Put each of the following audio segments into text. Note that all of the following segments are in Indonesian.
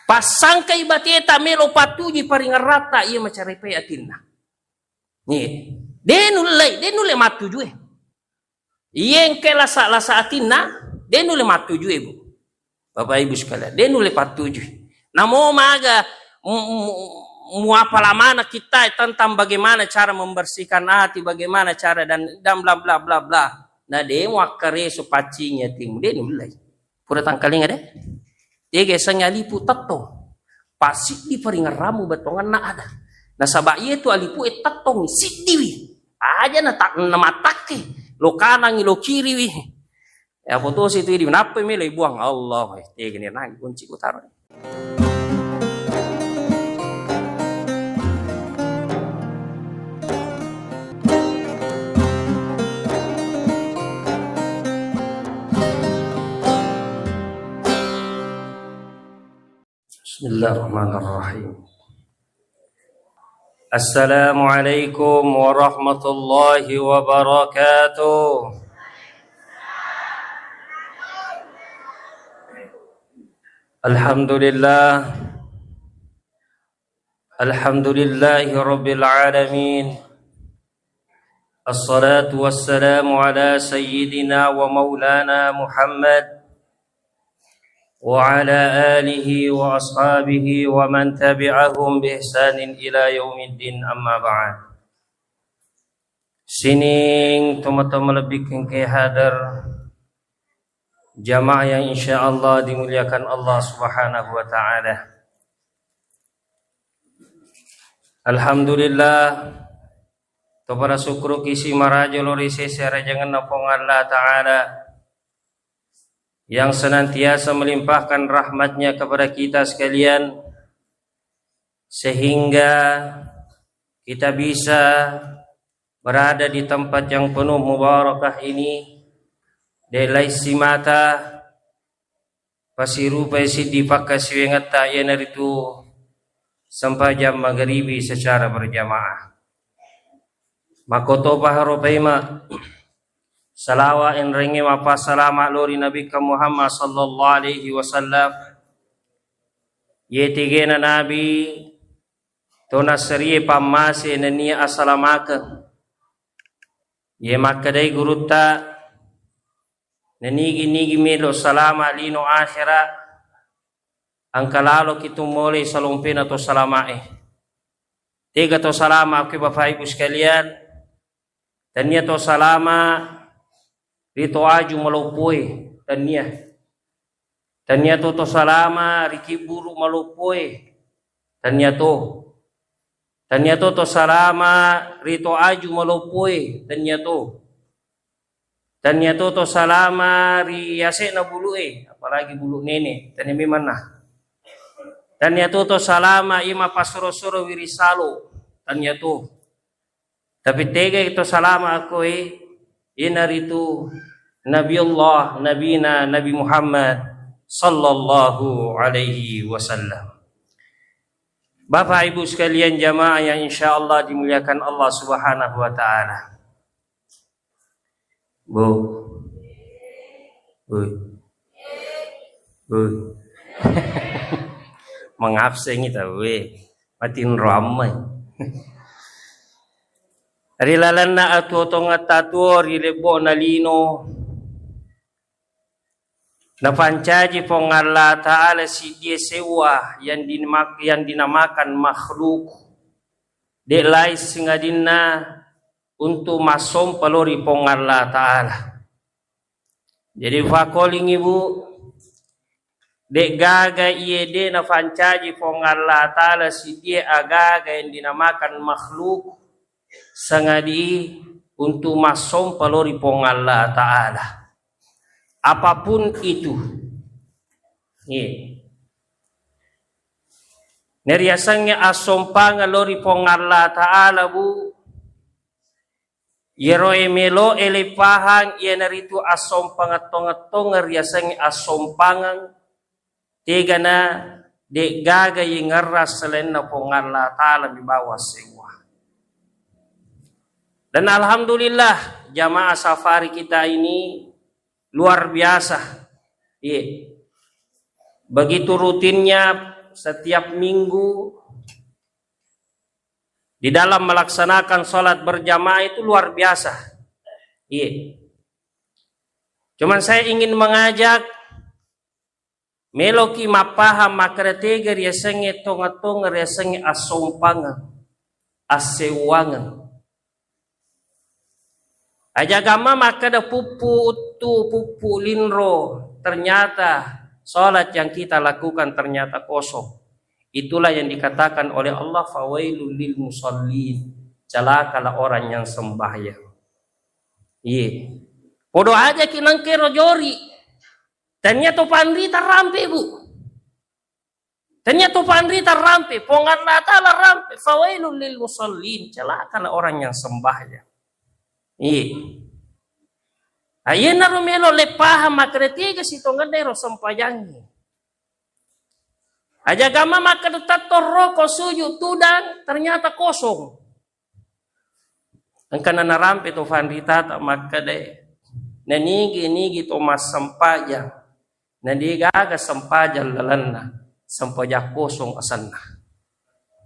Pasangka ibateta melo patuji paringan rata ia mencari peyatinna. Nih, denule matuju Iyeng ke lasa atinna, denule matuju Bu. Bapak Ibu sekalian, denule patuju. Namo maga muapala mana kita tentang bagaimana cara membersihkan hati, bagaimana cara dan bla bla bla bla. Nah demo akare supacinya timu denule. Pura tangkalinga deh. Ege sanyalipu tato pasti di paringan ramu batongan na ada. Nah sabak itu alipu tatong sidiwi aja na tak na matake lo kanan lo kiri wi. Ya foto situ di kenapa milih buang Allah. Ege ni nang kunci utara. Bismillahirrahmanirrahim. Assalamualaikum warahmatullahi wabarakatuh. Alhamdulillah. Alhamdulillahi rabbil alamin. Assalatu wassalamu ala sayyidina wa maulana Muhammad وعلى آله وأصحابه ومن تبعهم بإحسان إلى يوم الدين أما بعد. Sining teman-teman lebih ke hadar jamaah yang insyaallah dimuliakan Allah Subhanahu wa taala. Alhamdulillah kepada syukur kisi marajo lori sesera jangan napong Allah taala yang senantiasa melimpahkan rahmatnya kepada kita sekalian sehingga kita bisa berada di tempat yang penuh mubarakah ini delai simata pasirupai sidi pakasiwengata yanaritu sampai jam maghribi secara berjamaah. Makoto paharopaima salawa en renge mapa salama lori Nabi Muhammad sallallahu alaihi wasallam yetigena Nabi tona seriye pamase nenia asalamaka ye makadai guruta nigi melo salama lino akhira angkalalo kitu mole salumpena to salamae tiga to salama ke Bapak Ibu sekalian dan nia to salama rito aju malupoi tania to salama riki buru malupoi tania to salama rito aju malupoi tania to salama riase na bulue apalagi bulu nene tania mana tania to salama ima pasoro-soro wirisalo tania to tapi tega itu salama aku inaritu Nabiullah Nabi Muhammad sallallahu alaihi wasallam. Bapak Ibu sekalian jamaah yang insyaallah dimuliakan Allah Subhanahu wa taala. Bu. Mengabsen kita matin ramai. Rilalan na atuto nga tatuo rilebo na lino na pancaji pong Allah Ta'ala si Yesewa yang dinamakan makhluk de lais nga din na untuk masom palori pong Allah Ta'ala. Jadi fakoling ibu de gaga iye de na pancaji pong Allah Ta'ala si dia agaga yang dinamakan makhluk sangadi untuk masom palori pong Allah Ta'ala apapun itu neriasangnya asompa ngalori pong Allah Ta'ala bu yero emelo elipahang iya naritu asompa ngatong-ngatong neriasangnya asompangan tiga na de gaga yung ngaras selain na pong Allah Ta'ala di bawah sewa. Dan alhamdulillah jamaah safari kita ini luar biasa. Begitu rutinnya setiap minggu di dalam melaksanakan sholat berjamaah itu luar biasa. Iya. Cuman saya ingin mengajak meloki mapaham makretega riasengi tonga-tonga riasengi asompangan, asewangan. Ajagama makada pupu utu pupu linro. Ternyata sholat yang kita lakukan ternyata kosong. Itulah yang dikatakan oleh Allah, fawailul lil musallin, celakalah orang yang sembahyang. Iya. Podo aja kinang kero jori. Ternyata pandri terrampe bu. Ternyata pandri terrampe. Pongan Allah Ta'ala rampe. Fawailul lil musallin, celakalah orang yang sembahyang. Iya. Ayen na rumelo lepaha makretiga si tongan dero sampayangi. Aja gama makretat toroko suju tudang ternyata kosong. Angkana narampe to fandita ta makade. Nanigi to mas sampayang. Nadiga aga sampajang lalanna. Sampajak kosong asanna.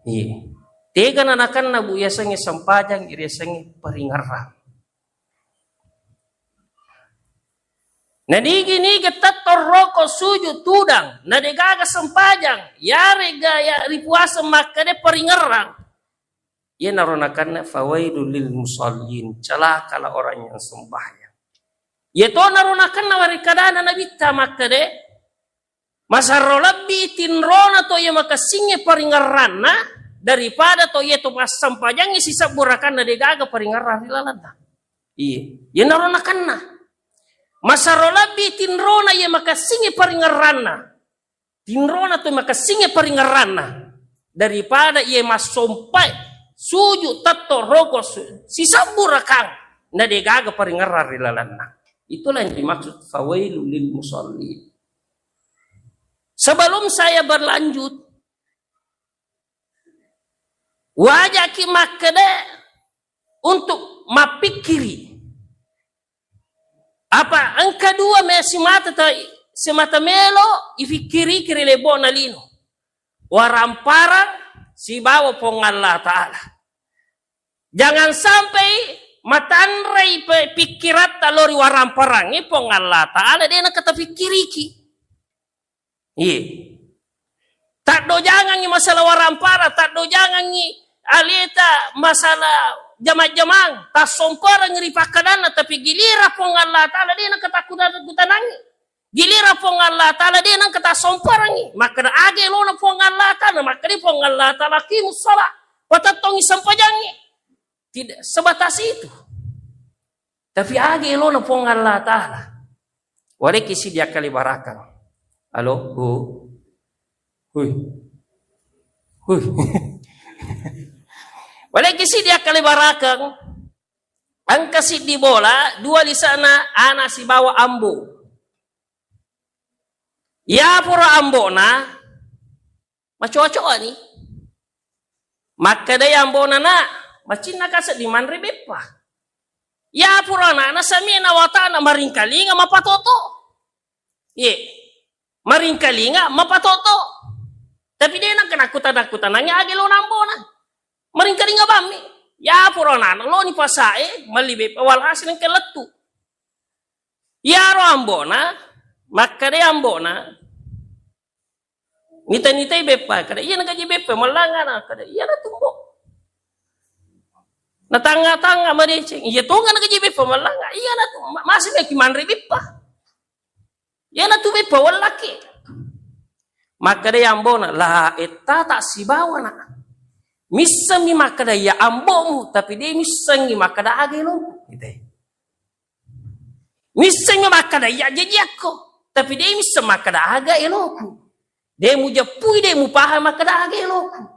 Iya. Tiga nanakan na bu yasangi sampajang iriasangi paringarang. Nadigi tator roko sujud tudang, nadigaga sempajang, yare gaya ripuasa makade peringerang. Ia naronakan fawaidul lil musallin, celakalah orang yang sembahyang. Ia to naronakan warikadana nabita makade, masarro lebih tinrona to ia makasinge peringeranna daripada to ia to pas sempajang isi saburakan nadigaga peringerang hilalanda. Ia naronakan na. Masarolabi tinrona ya makasingi paringarana. Tinrona tu makasingi paringarana. Daripada ia masompai suju tato roko sisaburakang na degaga paringarar rilalana. Itulah yang dimaksud fawailul lil musallin. Sebelum saya berlanjut, wajah ki makade untuk mapikiri apa angka dua semata melo ifikiri kiri lebo nalino waramparang si bawa pong Allah Ta'ala. Jangan sampai matanrai pikirat talori waramparang pong Allah Ta'ala dia nak kata fikiriki. Iya. Tak do jangan ni masalah warampara, tak do jangan ni alita masalah jamang-jamang, tak somparang ngiripakadana, tapi gilira pong Allah Ta'ala dia nak ketakutan-takutanangi. Gilira pong Allah Ta'ala dia nak ketasomparangi. Maka na age lo na pong Allah Ta'ala, maka di pong Allah Ta'ala kimus salat, patatongi sampajangi. Tidak sebatas itu. Tapi age lo na pong Allah Ta'ala. Wari kisi dia kali barakang. Halo, hui. Wala kisi dia kali barakang, ang kasi di bola, dua di sana, ana si bawa ambo. Ya pura ambo na, macoco ni. Maka daya ambo na, macin na kasa di manre bepa. Ya pura na, nasami na wata na maringkalinga mapatoto. Ye, maringkalinga mapatoto. Tapi dia nak kenakutan-nakutan, nangya agilo na ambo na. Maringkali nga bami. Ya purana lo ni pasae malibe walhasil ng kelatu. Ya ro ambona makade ambona. Nita-nita bepa kada iya nagaji bepa malanga na kada iya na tumbo. Natanga-tanga madeceng. Iya to nga nagaji bepa malanga iya na masih may kimanre bepa. Iya na tu bepa walaki. Makade ambona la eta tak sibawa na. Misang ni makada ya ambomu, tapi dia misang ni makada agelo. Misang ni makada ya jejako, tapi dia misang makada aga eloku. Dia mu japui, dia mu paham makada aga eloku.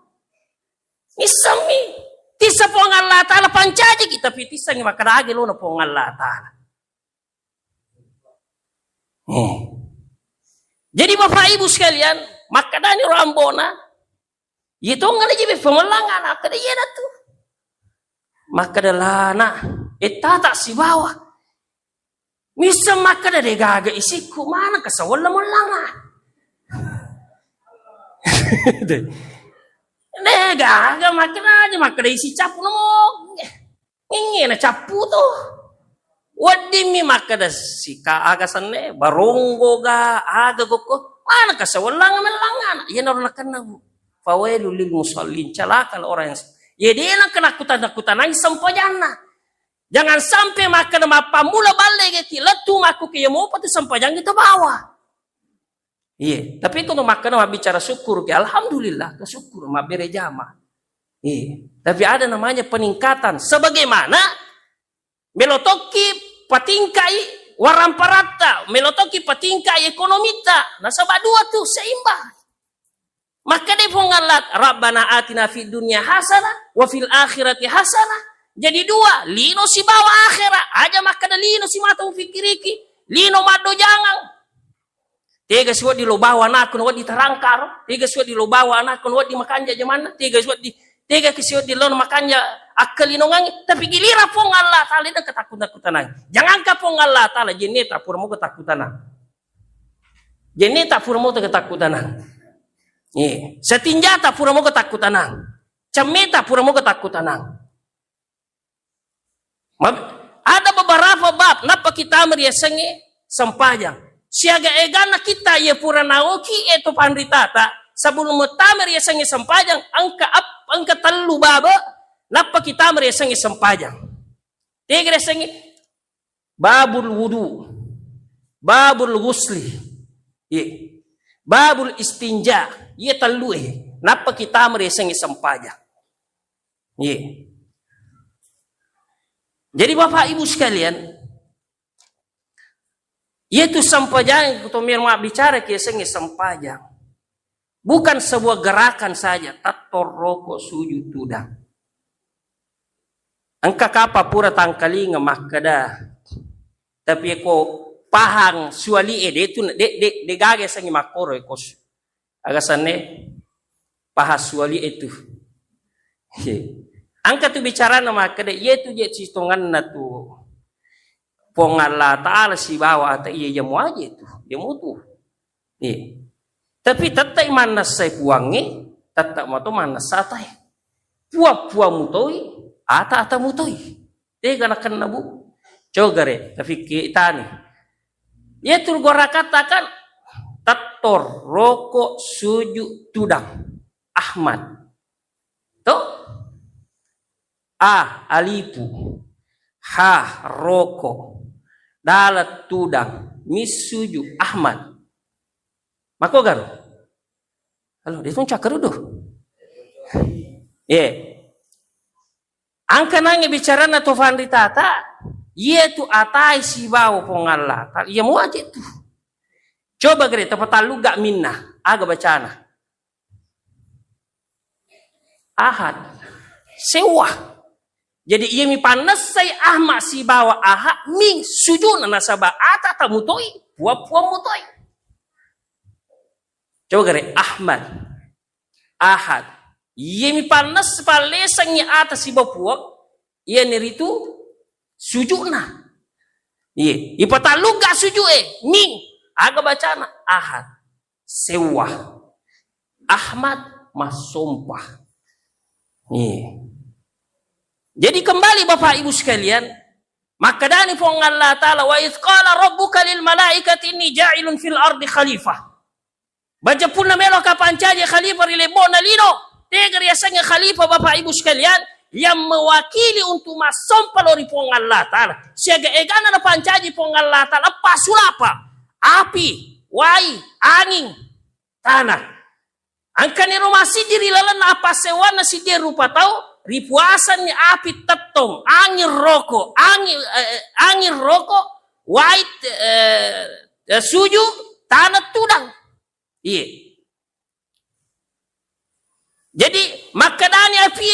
Misang ni, tisa po ang Allah Ta'ala pancaji kita, tapi tisa ni makada aga elo na po ang Allah Ta'ala. Jadi Bapak Ibu sekalian, makada ni rambona, itu nggak lagi pemelangan, kada iya tu. Maka dalana, eta tak si bawah. Misa maka dah gaga isiku mana kasawala melanga. Nega makan aja makan isi capu no. Ini na capu tuh. Wadi mi makan si ka agasan baronggo ga aga goko. Mana kasawalang melangan. Yan orang kena fawailu lil musallin, celaka orang yang ya dia nak kenakutan-nakutan nang sampajana. Jangan sampai makan apa mula balik gitu letu maku ke mau pati sampajang itu bawa. Iya, tapi kalau makan bicara syukur ke alhamdulillah, ke syukur ma bere jama. Iya, tapi ada namanya peningkatan sebagaimana melotoki patingkai waramparata, melotoki patingkai ekonomita. Nah sabab dua tuh seimbang. Maka dia pengalat Rabbana atina fid dunya hasanah wa fil akhirati hasanah. Jadi dua, lino si bawa akhirat, aja makan lino si mata fikiriki, lino mado jangan. Tiga suat di lo bawa anak kun di terangkar, tiga suat di lo bawa anak kun di makanja jamana, tiga suat di lo makanja akal inongang, tapi gilira pengalat tali dan ketakutan. Jangan ka pengalat tali jeneta purmo ketakutan. Jeneta purmo ketakutan. Iya, setinjata pura mo ketakutan cemeta pura mo ketakutan ada beberapa bab napa kita meriasangi sempajang siaga egana kita ye pura naoki itu pandritata sebelum kita meriasangi sempajang angka telu baba napa kita meriasangi sempajang tiga resangi babul wudu babul ghusli iya babul istinja, ia telu napa kita meresengi sempaja. Iya. Jadi Bapak Ibu sekalian, yaitu sempajang yang kita bicara kesengi sempajang. Bukan sebuah gerakan saja, tator rokok sujud tudang. Angka kapa pura tangkalinga makada. Tapi ko pahang suali itu de gage sangi makoro ekos agasane pahas suali itu angka tu bicara nama kade yaitu je citongan na tu pongalla taala si bawa ata iya jamu aja itu jamu tu tapi tatai mana sai puangi tatak mato mana satai pua mutoi ata mutoi tega nak kena bu cogare tapi kita nih ya tur gora katakan tator rokok sujud tudang Ahmad tuh alipu rokok dalat tudang misuju Ahmad mako garo halo dia tuh cakar udah angka nange bicara na tofan ritata yaitu atai si bau pongalla iya mau aja tuh coba gere tapatalu gak minna aga bacana ahad sewa jadi iya mi panas saya ahma si bawa ahad ming sujud nasaba ata tamutoi pua mutoi coba gere Ahmad ahad iya mi panas palesangnya atas si bawa iya niritu sujudna iya ipatalu gak sujud ming aga bacana ahad sewa Ahmad masumpah iya jadi kembali Bapak Ibu sekalian maka dani pong Allah Ta'ala wa idh qala rabbuka lil malaikati inni ja'ilun fil ardi khalifah baca pun na melo kapancaja khalifah rilebona lino tegar yasanya khalifah Bapak Ibu sekalian yang mewakili untuk masuk palori pong Allah Ta'ala. Siaga egana na pancaji pong Allah Ta'ala. Apa sulapa? Api, wai, angin, tanah. Angka ni rumah si diri lalan apa sewana si dia rupa tahu? Ripuasan ni api tetong, angin rokok, white, suju, tanah tudang. Iya. Jadi makadani api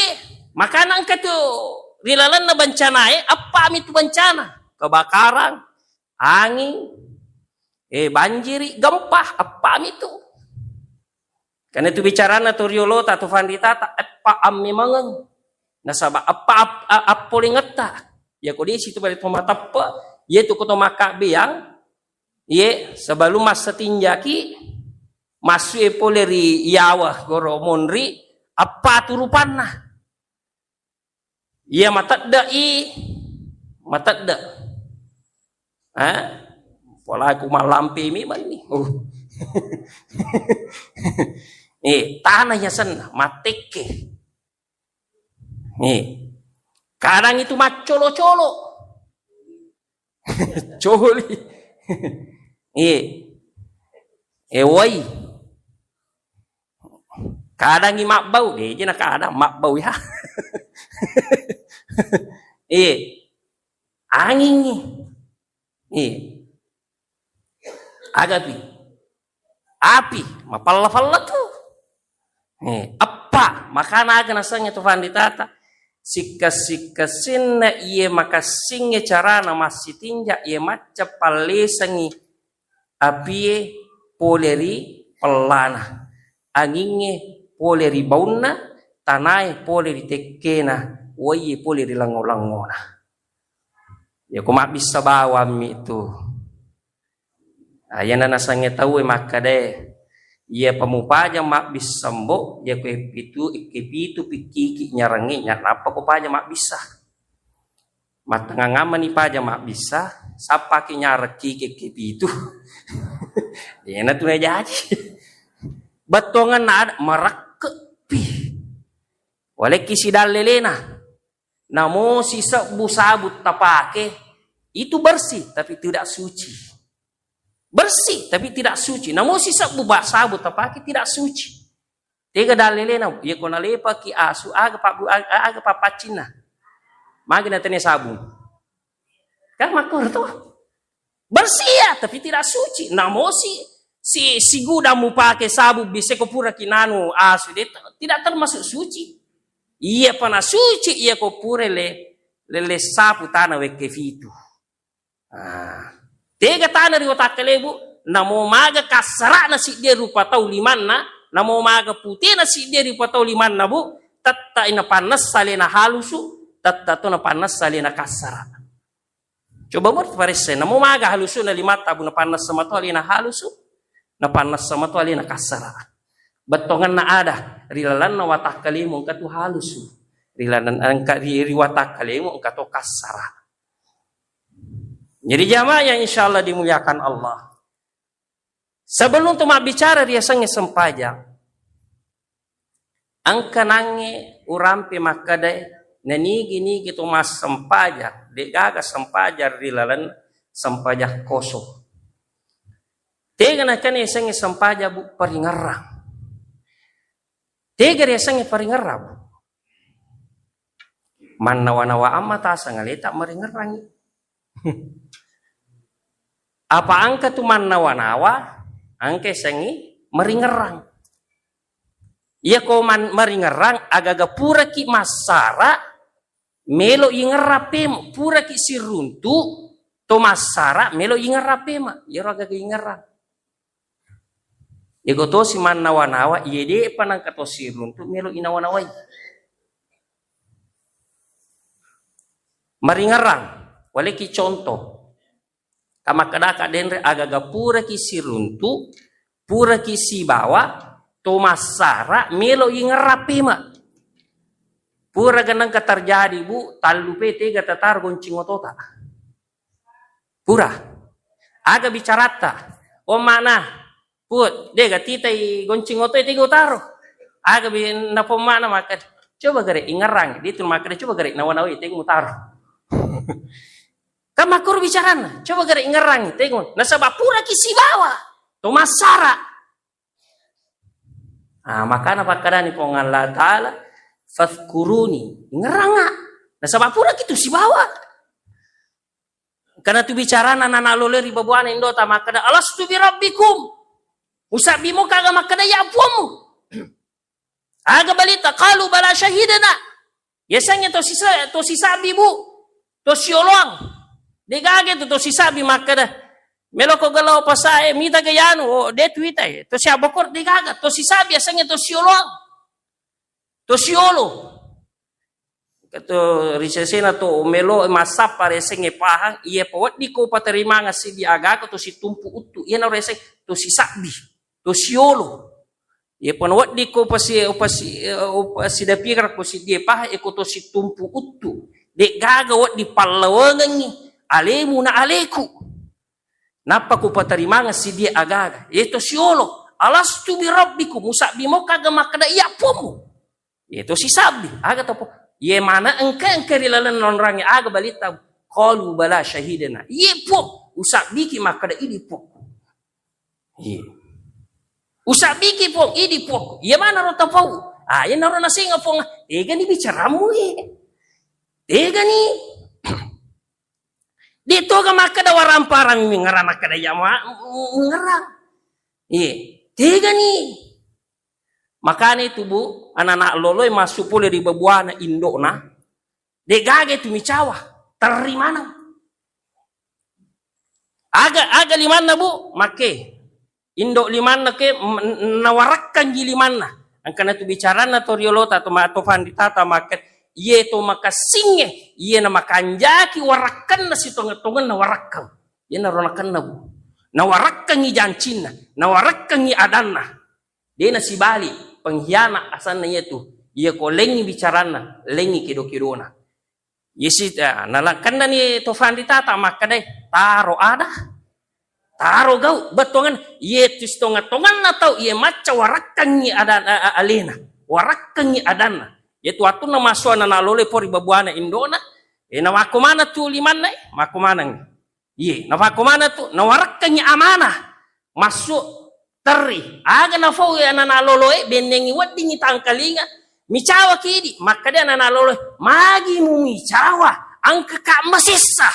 makanan ka tu rilalan na bencana apa itu bencana kebakaran angin banjiri gempa apa itu karena itu bicara na toriolo tatu vandita apa ammi mangang nasaba apa lingeta ya kodi situ balik pematapa yaitu koto maka biang ye sebelum masa tinjaki masuk pole ri yawa goro monri apa turupanna ia matadda pola aku malampi mi bani tanahnya sen mateke kadang itu macolo-colo coli woi kadang i mak bau deh je nak kadang mak bau ya angin ni agapi api mapalla-falla tu apa makana aga nasanya tu vanditata sikka-sikkasinna iye makasingnya carana masih tinja iye macca pallesangi apie poleri pelana anginge poleri baunna tanai poleri tekkena waye poleri lango-langona ya kuma bisa bawa mi itu ayana nasange tahu maka deh ia pemupaja mak bisa mbok ya kepitu pikiki nyarangi apa ko paja mak bisa matanga ni paja mak bisa sapa ki nyareki kepitu ya na tunai jadi batongan na marakepi wale kisi dalelena namo sisa busabut tapake itu bersih tapi tidak suci bersih tapi tidak suci namun sisa bubak sabut tapaki tidak suci tega dalelena ya kona lepa ki asu aga papacina magina tene sabun kan makor tuh bersih ya tapi tidak suci namun si guda mu pakai sabun bisa ko pura kinanu asu tidak termasuk suci iya pana suci iya ko pure le sapu tanah weke fitu tega tanah ri otak kelebu namo maga kasara na si dia rupa tau limanna namo maga putih na si dia rupa tau limanna bu tatta ina panas salena halusu tatta to na panas salena kasara coba buat parese namo maga halusu na limata bu na panas sama to alina halusu na panas sama to alina kasara batongan na ada rilalan na watak kalimu katu halusu rilalan angka ri watak kalimu katu kasara. Jadi jamaah yang insya Allah dimuliakan Allah. Sebelum tu mak bicara dia sange sempajang. Angka nange urampe makadai nanigi tu mas sempajang. Degaga sempajar rilalan sempajah kosong. Tega na kane sange sempajah bu paringarang. Tega dia sange paringarang. Man nawa-nawa amata sangaleta maringarangi. Apa angka tu man nawa-nawa angke sengi meringerang iya ko man meringerang agaga pura ki masara melo ingerapem pura ki siruntu to masara melo ingerapema ya agaga ingerang ego to si man nawa-nawa iya de panang kato siruntu melo inawa-nawai meringerang wale ki contoh kama kadaka denre agaga pura ki siruntu pura ki sibawa to masara melo ingerapi ma pura ganang katarjadi bu talu pete gata tar goncing otota pura aga bicarata o mana put dega titai goncing oto ite go taro aga bin na pemana maka coba gare ingerang ditu maka coba gare nawa-nawa ite mutaro kamakur bicarana coba gara ingerang tengok nasabah pura kisi bawa to masara makana pakadani pong Allah taala fadhkuruni ingeranga nasabah pura kitu si bawa karena tu bicarana nana lole ribabuana indota makada alastu bi rabbikum usabimo kaga makada ya apuamu aga balita qalu bala syahidana yasanya to sisa bibu to siolong degage to sisabi makada melo ko galaw pasae mita gayano o de twita to siya bokor degaga to sisabi asanya to siolong to siolo kato risesena to melo masap pare senge pahang iya pawat di ko paterima nga si diaga ko to si tumpu utu iya na rese to sisabi to siolo. Ye panwat di ko pasi dapira ko si dia pa ko to si tumpu uttu. Dek gaga wat di pallawangan ni alemu na aleku. Napa ko patarimanga si dia agaga. Ito siolo. Alastu bi rabbikum musabi mo kaga makada iya pomo. Ito si sabi. Aga to po. Ye mana engka rilalan nonrangi aga balita. Qalu bala syahidana. Ye po. Usabi ki makada idi po. Ye. Usabi ki po idi po. Ye mana ro tapau. Ye naro na singa po. Ega ni bicaramu Ega ni. Dito ga makada waramparang ngara makada yama ngarang. Tega ni. Makanya itu bu, anak-anak loloy masuk pula di babuana Indo na. Degage tu micawa, terimana. Aga limana bu, make. Indo limana ke nawarakkan ji limana. Angkana tu bicara na toriolota atau panditata maket. Ye to makasinge, ye na makanjaki warakan na si tonga-tonga na warakkan. Ye na ronakan na bu. Nawarakkan ni jancina, nawarakkan ni adanna. Dia na si bali, pengkhianat asalnya itu. Ia ko lengi bicarana, lengi kido-kidona. Yesi nalakan na ni tofan ditata maka deh taro ada. Taro gau betongan ye tis tonga-tongan na tau ye maca warakkan ni adana alena. Warakkan ni adanna. Ye tu atu na masua na nalole pori babuana Indona. Na wako mana tu liman nai? Mako mana ni? Ye, nafako mana tu? Nawarakkan ni amanah. Masuk teri. Aga nafau ya nanaloloe benengi wadi ni tangkalinga. Micawa kidi. Maka dia nanaloloe. Magi mu micawa. Angka kak masisa.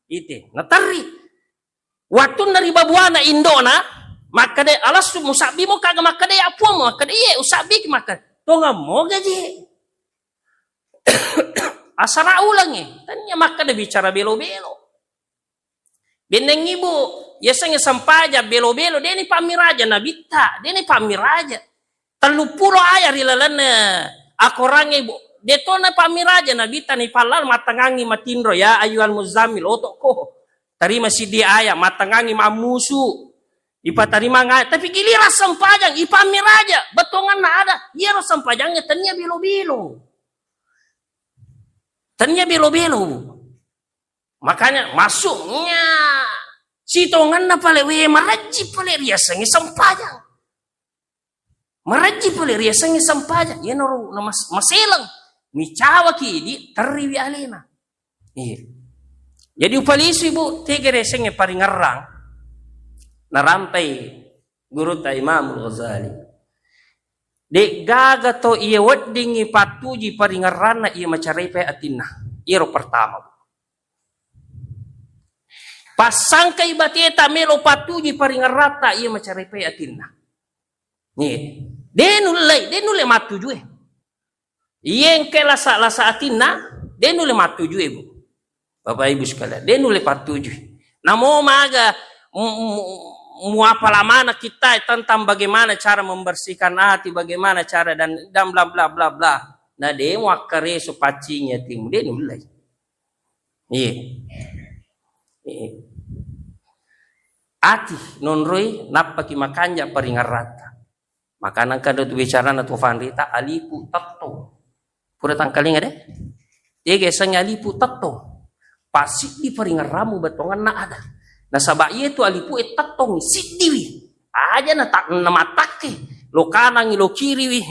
Ite. Nateri. Waktu nari babuana Indona. Maka dia alas musabi mo kaga maka dia apa mo. Maka dia usabi maka. Tonga mo gaji. Asara ulang Tanya maka dia bicara belo-belo. Beneng ibu, yasanya sampaja belo-belo, dia ni pamiraja nabita, dia ni pamiraja. 30 ayat rilalan aku orang ibu, dia tu na pamiraja nabita ni palal matangangi matindro ya ayuhan muzamil otok ko. Tarima si dia ayat matangangi mamusu. Ipa tarima ngai, tapi giliran sampajang ipamiraja, betongan na ada, iya ro sampajangnya tanya belo-belo. Tanya belo-belo. Makanya masuknya sitongan na pale we maraji pale riasangi sampajang. Maraji pale riasangi sampajang. Yan oro na maselang. Micawa kidi tariwi alena. Jadi upalisu ibu tiga riasangi paringarang. Narampai guru ta Imam Ghazali. Dek gaga to iya waddingi patuji paringarana iya macarepe atinna. Iro pertama. Pasangka ibatieta melo patuji paringarata ia macarepe atinna. Nih, denule matujue. Ien ke lasa atinna, denule matujue bu. Bapak Ibu sekalian, denule patujue. Namo maga muapalamana kita tentang bagaimana cara membersihkan hati, bagaimana cara dan bla bla bla bla. Nah dia wakare supacinya tim denule. Iya. Ati nonroi napaki makanja paringarata. Makanan kada tu bicara na tu fanrita alipu tatto. Pura tangkaling ada. Dia sanya alipu tatto. Pasi di paringaramu betongan na ada. Na sabai itu alipu tatto sidiwi. Aja na tak na matake. Lo kanan lo kiri wi.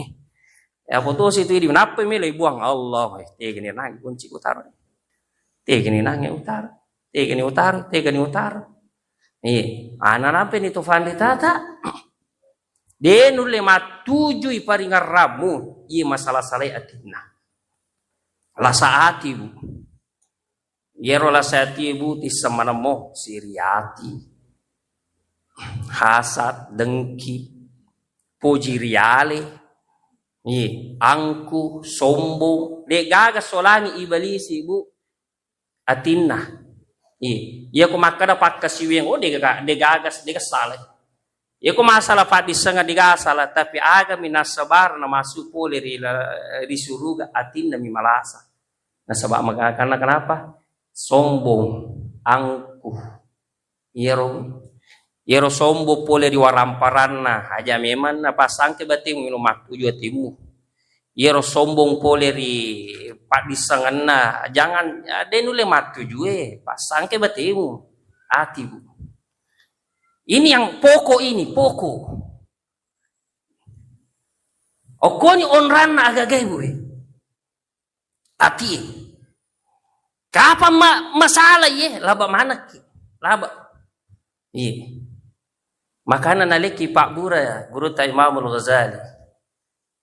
Ya foto situ di napa me le buang Allah. Tegene nang kunci utara. Tegene nang utara. Tegene utara, tegene utara. Anak apa ni tu fandi tata? Dia nulle matuju iparingaramu i masalah salai atina. Lasaati bu. Yero lasaati bu tisamanamo siriati. Hasad, dengki, puji riale. Angku, sombong. Dia gagas solangi ibalisi bu atina. Iya ko makada pakasiwing dia gagas dia salah. Iya ko masalah pati sanga dia salah tapi aga minasabar na masuk pole di suruga atin na mimalasa. Nasaba magakana kenapa? Sombong, angkuh. Iya ro. Yero sombo pole di waramparanna aja memang na pasang ke batim minum waktu juga timu. Yero sombong pole di padisanganna jangan denule matu juga pasang ke batimu hati bu. Ini yang pokok ini pokok. Okoni onranna agak gay bu. Hati. Kapan masalah ye laba mana ki laba. Iya. Makanya naliki Pak Bura, guru ta Imamul Ghazali.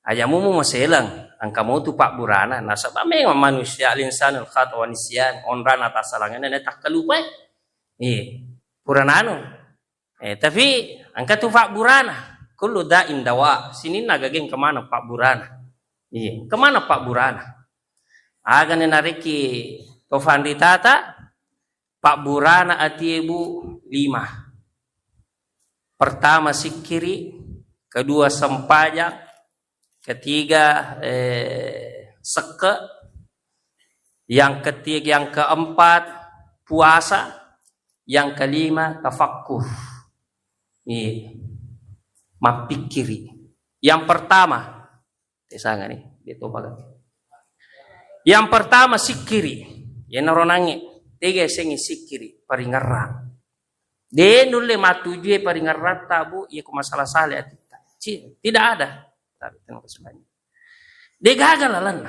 Ayamu mu maselang, angka mau tu Pak Burana. Nasabah memang manusia al-insanul khata wa nisyan, onran atas salangan dan tak kelupa. Puranano. Tapi angka tu Pak Burana, kullu da'in dawa. Sini nagageng kemana Pak Burana? Kemana Pak Burana? Agan nariki Tofandi Tata, Pak Burana ati ibu 5. Pertama sikiri, kedua sempajak, ketiga seke, yang ketiga yang keempat puasa, yang kelima tafakkur. Mapikiri. Yang pertama, nih, yang pertama sikiri, yang naronangi, tiga sengi sikiri, paringarang. De nulle matujue paringarrat tabu ya ku masalah saleh tidak ada tapi tengok sebanyak de gagal lan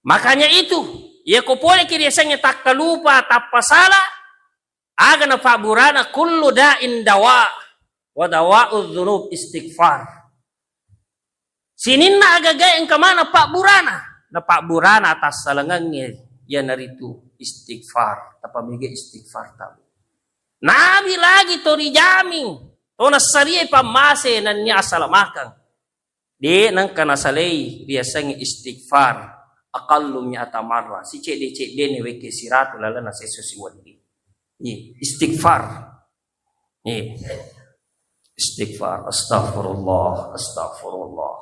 makanya itu ya ku pole kiri senge tak lupa tappa salah agana Pak Burana kullu da'in dawa wa dawa'udz dzunub istighfar sininna agaga yang kemana Pak Burana na Pak Burana atas salangangnya ya naritu istighfar tapa mege istighfar tabu Nabi lagi tori jamin. Tona sariye pamase nan niya asalamakang. Di nang kanasalay biasanya istighfar. Aqallu mi'ata marra. Si cek de ni weke siratu lala na sesusi wadi. Istighfar. Istighfar. Astaghfirullah. Astaghfirullah.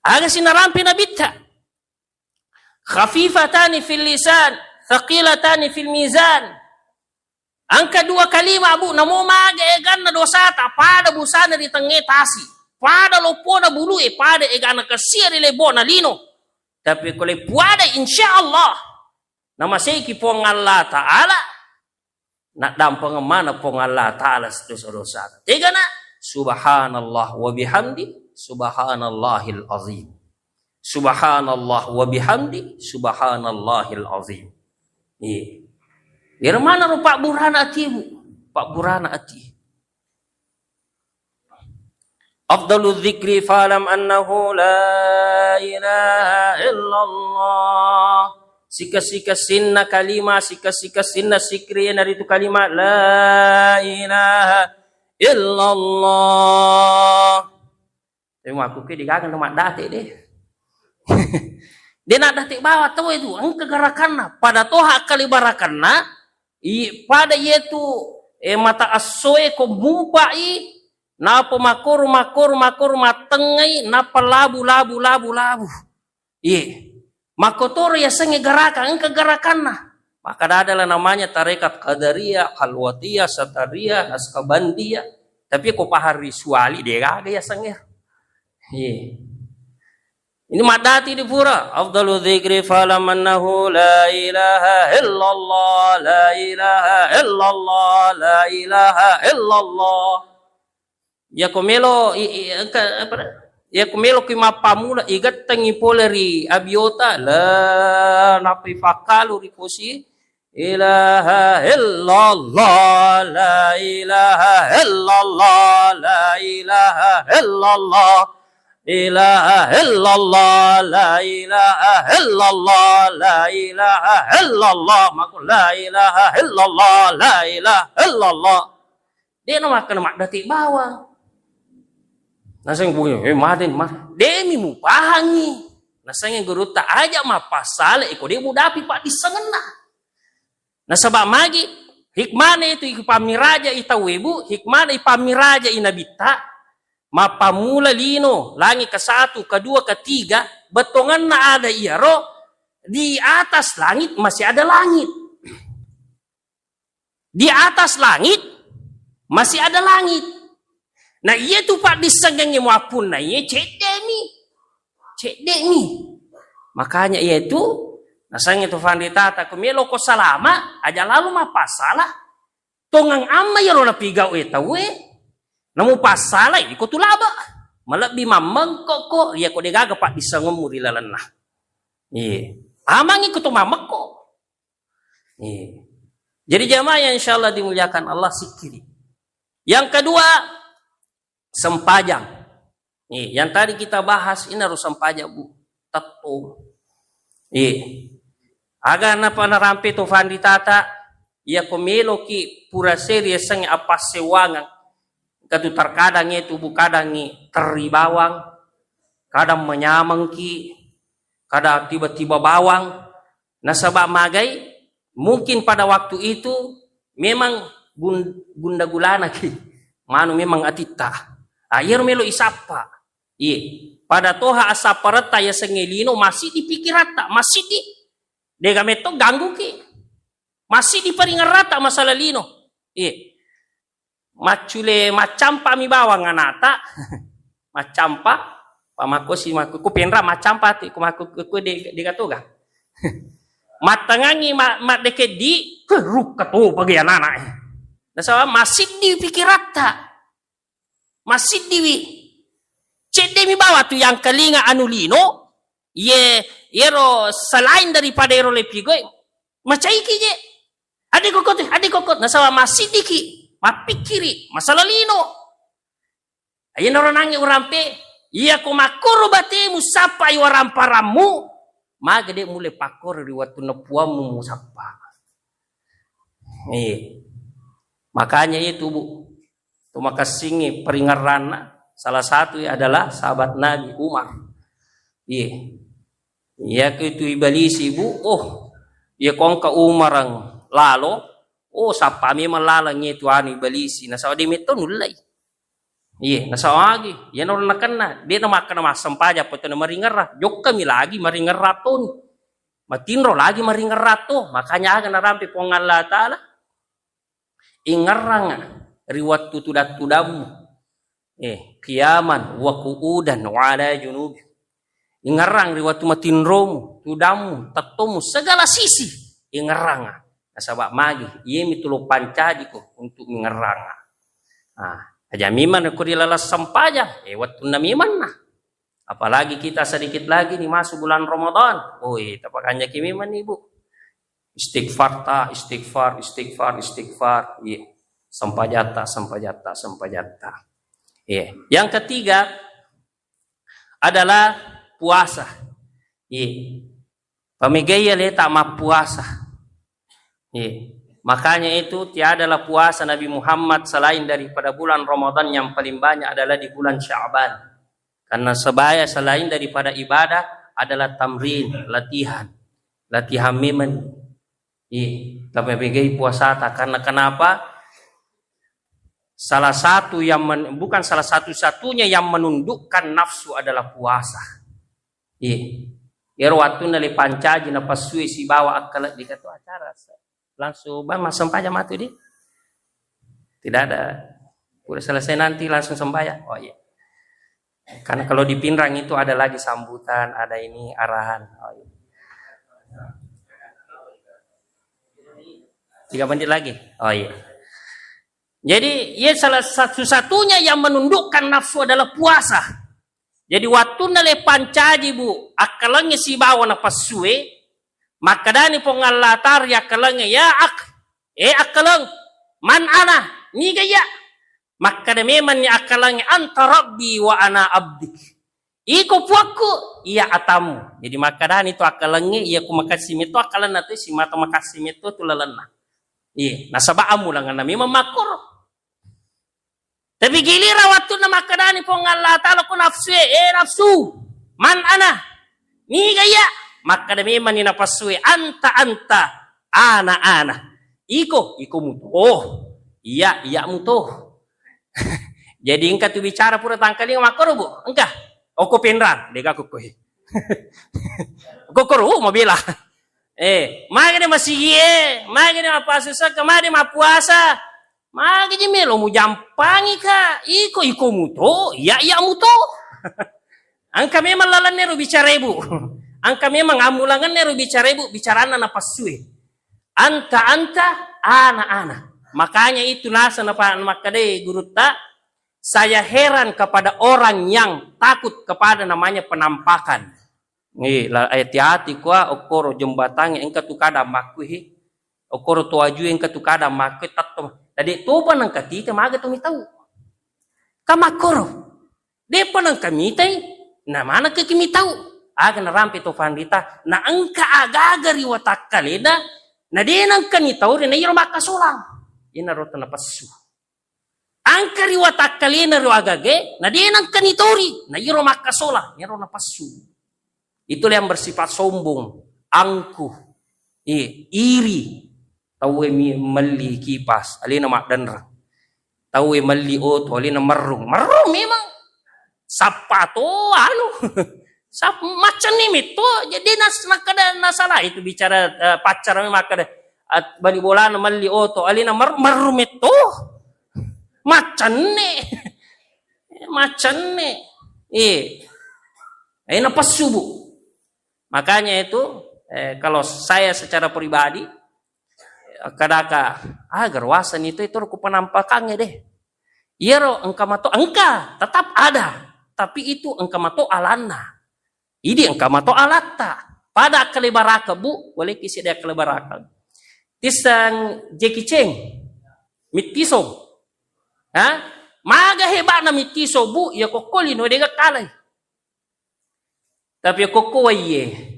Aga sinarampi na bitta. Khafifatani fil lisan. Thaqilatani fil mizan. Angka 2 kalima bu namo maga egan na dosata pada busana di tenge tasi pada lopo na bulu pada egan na kasir lebo na lino tapi kole puada insyaallah nama seiki pong Allah taala nak dampang mana pong Allah taala dosa-dosa tiga na subhanallah wa bihamdi subhanallahil azim subhanallah wa bihamdi subhanallahil azim Dari mana Pak Burana ati bu? Pak Burana ati. Afdalul dzikri fa'lam annahu la ilaha illallah. Sika-sika sinna kalima, sika-sika sinna sikri naritu kalima la ilaha illallah. Tengok aku ke digagan mak date deh. Dia nak date bawa tahu itu, angka gerakanna pada toha kali barakanna pada yaitu mata asoe ko mubai na pemakur matengai na labu makotor ya senge gerakan kegerakanna maka adalah namanya tarekat qadariyah khalwatiyah satariyah naskabandiyah tapi ko pahar rituali dia ada ya senge ini madati di pura. Afdalu dzikri fa'lam annahu la ilaha illallah, la ilaha illallah, la ilaha illallah. Ya komelo ki mapamula igat tangi poleri abiota la napi fakalu riposi ilaha illallah, la ilaha illallah, la ilaha illallah. ilaha illallah la ilaha illallah la ilaha illallah maka la ilaha illallah la ilaha illallah dia nama kena mak dati bawang naseng bunyi madin demi mu pahangi naseng guru tak aja ma pasale iko dia mudapi pak disengena nasabak magi hikmane itu pamiraja itawebu hikmane pamiraja inabita mapamula lino langit ke-1, ke-2, ke-3 betongan na ada iaro di atas langit masih ada langit Di atas langit masih ada langit. Nah iya tuh Pak disenggengi wapun nah iya cedek nih. Makanya iya itu nasang itu Fandita tak kumelo ko salama aja lalu mah pasalah. Tongang amma ya rona pigau tawe. Namu pasalah ikut tulaba. Malabbi mamangko ko iya ko degaga Pak disengemu rilalana. Iya. Amang ikut mamak ko. Iya. Jadi jamaah yang insyaallah dimuliakan Allah sikiri. Yang kedua, sempajang. Nih, yang tadi kita bahas ini harus sempajang Bu. Tato. Aga na panarampi to Fandi tata, ya komelo ki pura serie sang apa sewangan. Katu terkadang itu bu kadang teribawang, kadang menyamang ki, kadang tiba-tiba bawang. Nasabak magai mungkin pada waktu itu memang gunda gulana ki manu memang atita air melo isapa pada toha asaparata ya sengelino masih dipikir rata masih di degameto ganggu ki masih diparingan rata masalah lino macule macampa mi bawang anata macampa pamako si maku penra macampa ti kumaku de gatoga matangangi mat deket di keruk ketu pagi anak. Nasaba masih dipikir rata. Masih diwi. Cede mi bawa tu yang kelinga anulino. Yero selain daripada ero lepigo. Macai kije. Adik kokot. Nasaba masih diki. Mapikiri. Masalah lino. Ayan orang nangi urampe. Iya kumakuru batemu sapa iwaramparamu. Magade mulai pakor riwat tunapuamu musapa. Makanya itu Bu. Itu makasingi peringaran salah satu adalah sahabat Nabi Umar. Iya itu ibalisi Bu. Iya kongka Umarang lalo. Sapa memang lalang itu anu ibalisi. Nasawa di meto nulai. Nasawa lagi. Yan orang nakana. Dia namakan masam paja po ito na maringarra. Jok kami lagi maringarra to. Matinro lagi maringarra to. Makanya aga narampi po ng Allah Ta'ala. Ingarra nga. Riwat tutudat-tudamu. Kiyaman. Wakuudan. Wala junubi. Ingarra nga. Riwat tumatinromu. Tudamu. Tatomu. Segala sisi. Ingarra nga. Nasabak magi. Iya mitulog pancadi ko. Untuk ingarra nga. Aja miman aku dilalas sampajang, waktu na miman na. Apalagi kita sedikit lagi nih masuk bulan Ramadan. Tapakannya ki miman Ibu. Istighfar. Sampajata. Yang ketiga adalah puasa. Pamigaya leta ma puasa. Makanya itu tiadalah puasa Nabi Muhammad selain daripada bulan Ramadan yang paling banyak adalah di bulan Sya'ban. Karena sebaya selain daripada ibadah adalah tamrin, latihan memang. Tapi bagi puasa karena kenapa? Bukan salah satu-satunya yang menundukkan nafsu adalah puasa. Waktu nali pancaji na pasui si bawa akal di katu acara. Langsung masam paja matu di. Tidak ada. Udah selesai nanti langsung sembahyang. Karena kalau di Pinrang itu ada lagi sambutan, ada ini arahan. 3 menit lagi. Jadi salah satu-satunya yang menundukkan nafsu adalah puasa. Jadi waktu nale pancaji Bu, akalangnya si bawa na pasue. Maka dani pong Allah tarya kalangnya ya akalang man ana ni gaya maka da memang ni akalangnya anta rabbi wa ana abdik iko puakku iya atamu. Jadi maka dani itu akalangnya iya kumakasih itu akalan nato si mata makasih itu tulalana nasaba amu lang na memang makor. Tapi gilira waktu na maka dani pong Allah ta'ala ko nafsu man ana ni gaya maka demi manina pasue anta ana iko muto iya muto. Jadi engkau tu bicara pura tangkali makoro Bu engkau ko penran dega ko koi kokoro mabila Magi masih magi mapuasa kemari mapuasa. Magi melo mu jampangi ka. Iko muto, ya muto. Angka memang lalan nero bicara ibu. Angka memang amulangan nero bicara ibu, bicarana na pasue. Anta, ana. Makanya itu nasa na makade guru tak. Saya heran kepada orang yang takut kepada namanya penampakan. Hati-hati kuah okoro jembatang yang ketukada makuhi. Okoro tuaju yang ketukada makuhi tato. Tadi toba nang katika maga tumi tahu. Kamakoro. Depa nang kami tay. Na mana ke kimi tahu. Aga na rampe to pandita. Na angka aga-aga riwatak kaleda. Na di nang kani tahu. Na iro makasolang. Ina rota na pasu. Angka riwatak kalena ro agage. Na di nang kani tauri. Na iro makasolang. Iro na pasu. Itulah yang bersifat sombong. Angkuh. Iri. Tahu mali kipas, alina mak danra. Tahu mali oto, alina marung. Marung memang sapato macam ni itu. Jadi nakada nasalah itu bicara pacar makada bali bola mali oto, alina marung itu. Macam ni. Ini pas subuh. Makanya itu kalau saya secara pribadi kadaka agar wasan itu aku penampakannya deh. Iro engka mato engka tetap ada, tapi itu engka mato alana. Ini engka mato alata. Pada kelebaraka bu, boleh kisi dia kelebaraka. Tisang Jackie Cheng, mitiso. Maga hebat na mitiso bu, ya kokoli no dega kalay. Tapi kokoye.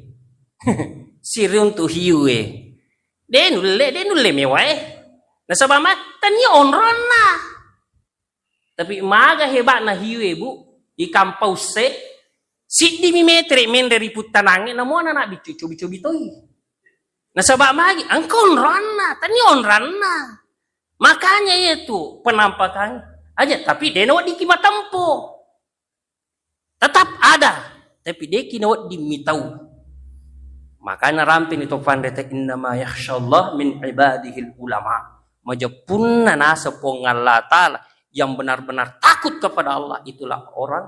Sirun tu hiwe. Denulle mewah. Nasabama tanya onron na. Tapi maga hebat na hiwe bu. Di kampau se. Sidi mi metre menderi putanangin. Namo na bicu bitoi. Nasabama lagi. Angkon onron na. Tanya onron na. Makanya itu penampakan aja. Tapi denawat di kimatampo. Tetap ada. Tapi dia kinawat dimitau. Makanya rampin itu pandeta innama yakhsyallah min ibadihil ulama. Majapunna nasa Allah Ta'ala yang benar-benar takut kepada Allah. Itulah orang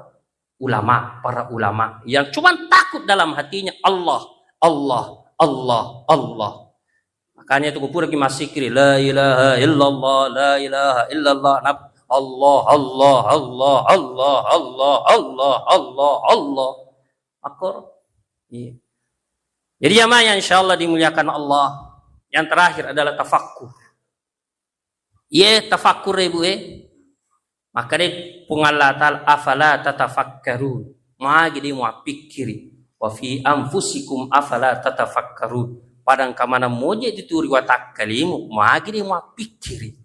ulama, para ulama. Yang cuma takut dalam hatinya Allah. Makanya itu kupura ki masikri. La ilaha illallah, la ilaha illallah. Allah. Akor. Iya. Jadi jamaah yang insyaallah dimuliakan Allah. Yang terakhir adalah tafakkur. Tafakkur ibu Maka dia Allah Ta'ala afala tatafakkarun. Magi dia mau pikiri. Wa fi anfusikum afala tatafakkarun. Padang kamana moje dituri watak kalimu. Magi dia mau pikiri.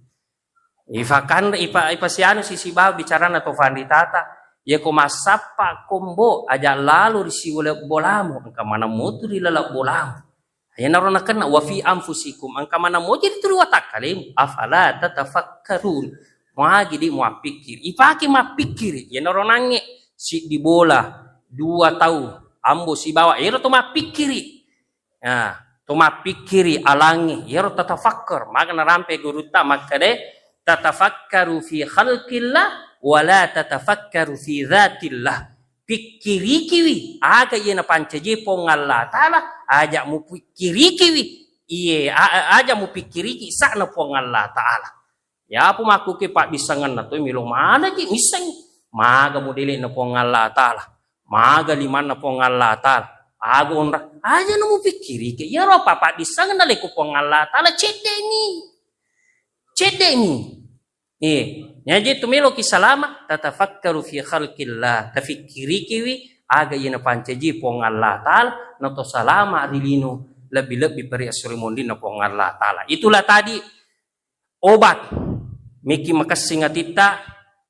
Ipa sianu sisi bawa bicara na tofandi tata. Ya ko masapa kombo aja lalu risi wala bolamu angka mana motu di lalak bolamu ya narona kana wa fi anfusikum angka mana mo jadi turu watak kalim afala tatafakkarun magi di mo pikir ipaki ma pikir ya narona nge si di bola 2 tahun ambo si bawa ya to ma pikiri ya to ma pikiri alangi ya tatafakkar maka narampe guru ta maka de tatafakkaru fi khalqillah wala tatafakkaru fi dzatillah. Pikiri kiwi aga yena pancaje pong Allah Ta'ala aja mu pikiri kiwi aja mu pikiri ki sakna pong Allah Ta'ala. Ya apu maku ke pak bisangan na to milo mana ki misang maga modele na pong Allah Ta'ala. Maga liman na pong Allah Ta'ala. Aga onra aja no mu pikiri ki ya ro papa bisangan na le ko pong Allah Ta'ala cedeni. Jadi tumelo kisalama tatafakkaru fi khalqillah tafikiri kiwi aga yena pancaji pong Allah Ta'ala nato salama rilino lebih-lebih beri asurimundi na pong Allah Ta'ala. Itulah tadi obat miki makasih ngatita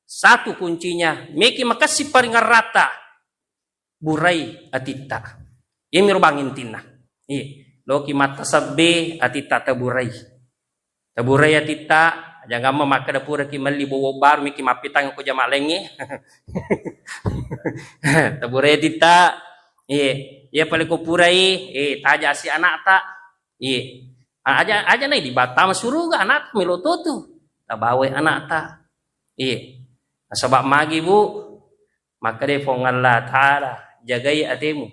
satu kuncinya miki makasih paringan rata burai atita ini rubangin tina loki mata sabbe atita taburai atita jangan memakai dapur ki mali bawa bar miki mapitang ko jama lenge tabure tita paling ko purai taja si anak tak Iya. Aja nih di Batam suruga anak milo tutu. Tak bawa anak tak. Iya. Nah, sebab magi bu, maka dia Allah Ta'ala jagai atemu.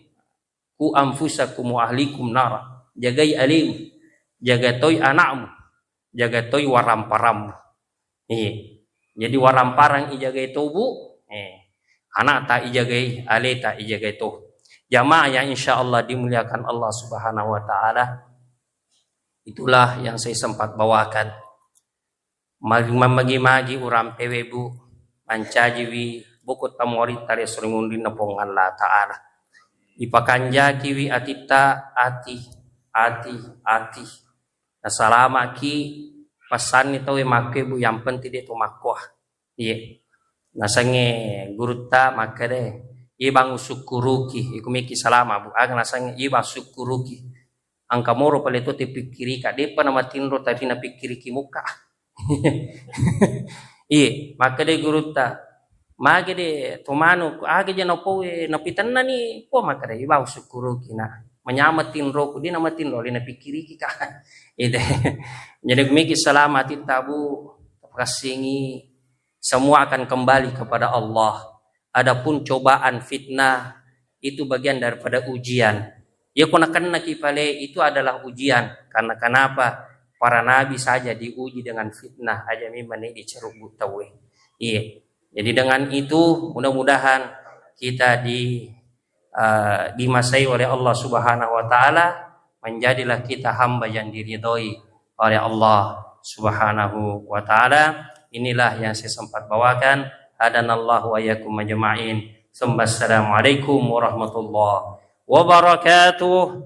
Ku anfusakum wa ahlikum nara. Jagai alimu. Jaga toy anakmu. Jaga toy waramparammu. Iya. Jadi waramparang ijagai tubuh. Anak tak ijagai, ale tak ijagai tuh. Jamaah yang insya Allah dimuliakan Allah Subhanahu Wa Ta'ala. Itulah yang saya sempat bawakan. Magi-magi uram pewebu mancajiwi buku tamori tari seringundi napong Allah Ta'ala. Ipakanjakiwi atita ati. Nah salama ki pasan itu makebu yang penting itu makwah. Iya. Nah sange guruta maka deh. Ibang syukuruki. Iku miki salama bu. Aga nasange ibang syukuruki. Angka moro pala itu tipikiri ka depa nama tinro tadi na pikiri ki muka. Iya, maka de guruta mage de tomano age je no poe na pitanna ni po maka de iba syukuru kina menyamat tinro ku di nama tinro li na pikiri ki ka. Ide. Jadi miki selamat tabu kasingi semua akan kembali kepada Allah. Adapun cobaan fitnah itu bagian daripada ujian. Ya kena kipale itu adalah ujian. Karena kenapa? Para nabi saja diuji dengan fitnah aja memang ini diceruk butawe. Iya. Jadi dengan itu mudah-mudahan kita dimasai oleh Allah Subhanahu Wa Taala, menjadilah kita hamba yang diridhoi oleh Allah Subhanahu Wa Taala. Inilah yang saya sempat bawakan. Hadanallahu wa iyyakum ajma'in. Assalamualaikum warahmatullahi wabarakatuh.